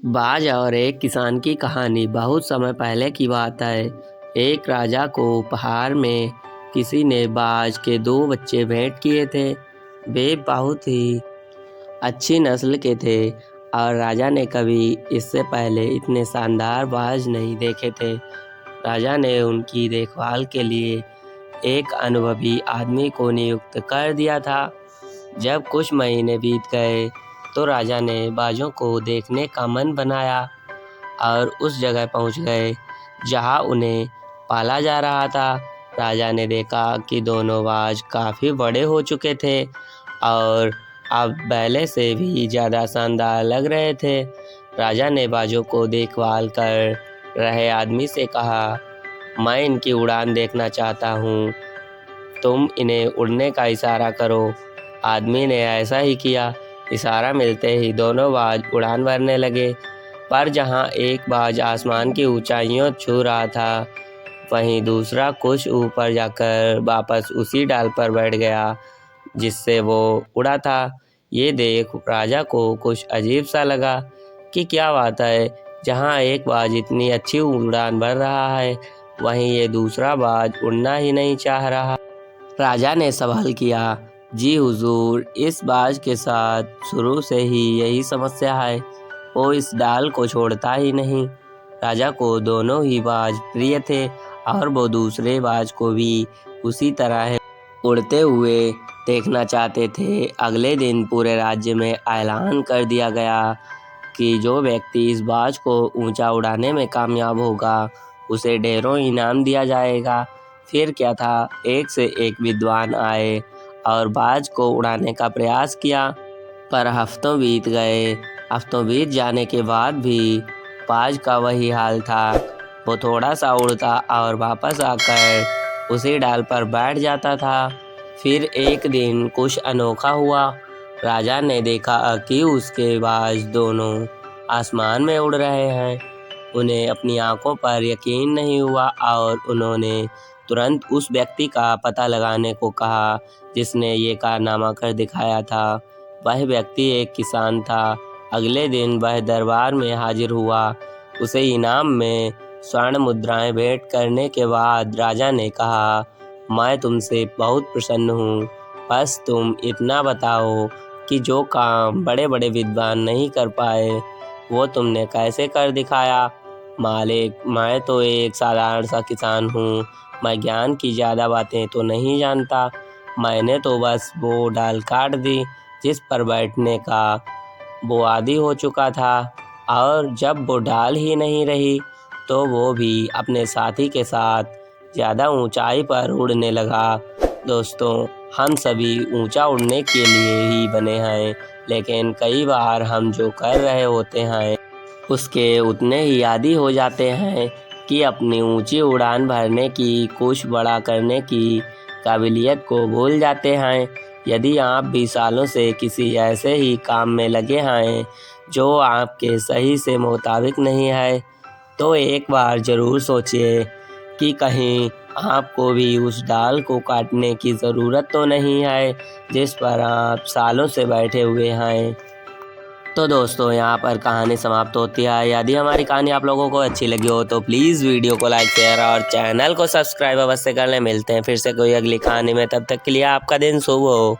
बाज और एक किसान की कहानी। बहुत समय पहले की बात है। एक राजा को उपहार में किसी ने बाज के 2 बच्चे भेंट किए थे। वे बहुत ही अच्छी नस्ल के थे और राजा ने कभी इससे पहले इतने शानदार बाज नहीं देखे थे। राजा ने उनकी देखभाल के लिए एक अनुभवी आदमी को नियुक्त कर दिया था। जब कुछ महीने बीत गए तो राजा ने बाजों को देखने का मन बनाया और उस जगह पहुंच गए जहां उन्हें पाला जा रहा था। राजा ने देखा कि दोनों बाज काफ़ी बड़े हो चुके थे और अब पहले से भी ज़्यादा शानदार लग रहे थे। राजा ने बाजों को देखभाल कर रहे आदमी से कहा, मैं इनकी उड़ान देखना चाहता हूँ, तुम इन्हें उड़ने का इशारा करो। आदमी ने ऐसा ही किया। इशारा मिलते ही दोनों बाज उड़ान भरने लगे, पर जहाँ एक बाज आसमान की ऊंचाइयों छू रहा था, वहीं दूसरा कुछ ऊपर जाकर वापस उसी डाल पर बैठ गया जिससे वो उड़ा था। ये देख राजा को कुछ अजीब सा लगा कि क्या बात है, जहाँ एक बाज इतनी अच्छी उड़ान भर रहा है, वहीं ये दूसरा बाज उड़ना ही नहीं चाह रहा। राजा ने सवाल किया, जी हुजूर, इस बाज के साथ शुरू से ही यही समस्या है, वो इस डाल को छोड़ता ही नहीं। राजा को दोनों ही बाज प्रिय थे और वो दूसरे बाज को भी उसी तरह उड़ते हुए देखना चाहते थे। अगले दिन पूरे राज्य में ऐलान कर दिया गया कि जो व्यक्ति इस बाज को ऊंचा उड़ाने में कामयाब होगा, उसे ढेरों इनाम दिया जाएगा। फिर क्या था, एक से एक विद्वान आए और बाज को उड़ाने का प्रयास किया, पर हफ्तों बीत गए। हफ्तों बीत जाने के बाद भी बाज का वही हाल था। वो थोड़ा सा उड़ता और वापस आकर उसी डाल पर बैठ जाता था। फिर एक दिन कुछ अनोखा हुआ। राजा ने देखा कि उसके बाज दोनों आसमान में उड़ रहे हैं। उन्हें अपनी आंखों पर यकीन नहीं हुआ और उन्होंने तुरंत उस व्यक्ति का पता लगाने को कहा जिसने ये कारनामा कर दिखाया था। वह व्यक्ति एक किसान था। अगले दिन वह दरबार में हाजिर हुआ। उसे इनाम में स्वर्ण मुद्राएं भेंट करने के बाद राजा ने कहा, मैं तुमसे बहुत प्रसन्न हूँ, बस तुम इतना बताओ कि जो काम बड़े बड़े विद्वान नहीं कर पाए, वो तुमने कैसे कर दिखाया। मालिक, मैं तो एक साधारण सा किसान हूँ, मैं ज्ञान की ज़्यादा बातें तो नहीं जानता। मैंने तो बस वो डाल काट दी जिस पर बैठने का वो आदी हो चुका था, और जब वो डाल ही नहीं रही तो वो भी अपने साथी के साथ ज़्यादा ऊंचाई पर उड़ने लगा। दोस्तों, हम सभी ऊंचा उड़ने के लिए ही बने हैं, लेकिन कई बार हम जो कर रहे होते हैं उसके उतने ही आदी हो जाते हैं कि अपनी ऊंची उड़ान भरने की, कुछ बड़ा करने की काबिलियत को भूल जाते हैं। यदि आप भी सालों से किसी ऐसे ही काम में लगे हैं जो आपके सही से मुताबिक नहीं है, तो एक बार ज़रूर सोचिए कि कहीं आपको भी उस डाल को काटने की ज़रूरत तो नहीं है जिस पर आप सालों से बैठे हुए हैं। तो दोस्तों, यहाँ पर कहानी समाप्त होती है। यदि हमारी कहानी आप लोगों को अच्छी लगी हो तो प्लीज़ वीडियो को लाइक, शेयर और चैनल को सब्सक्राइब अवश्य कर लें। मिलते हैं फिर से कोई अगली कहानी में, तब तक के लिए आपका दिन शुभ हो।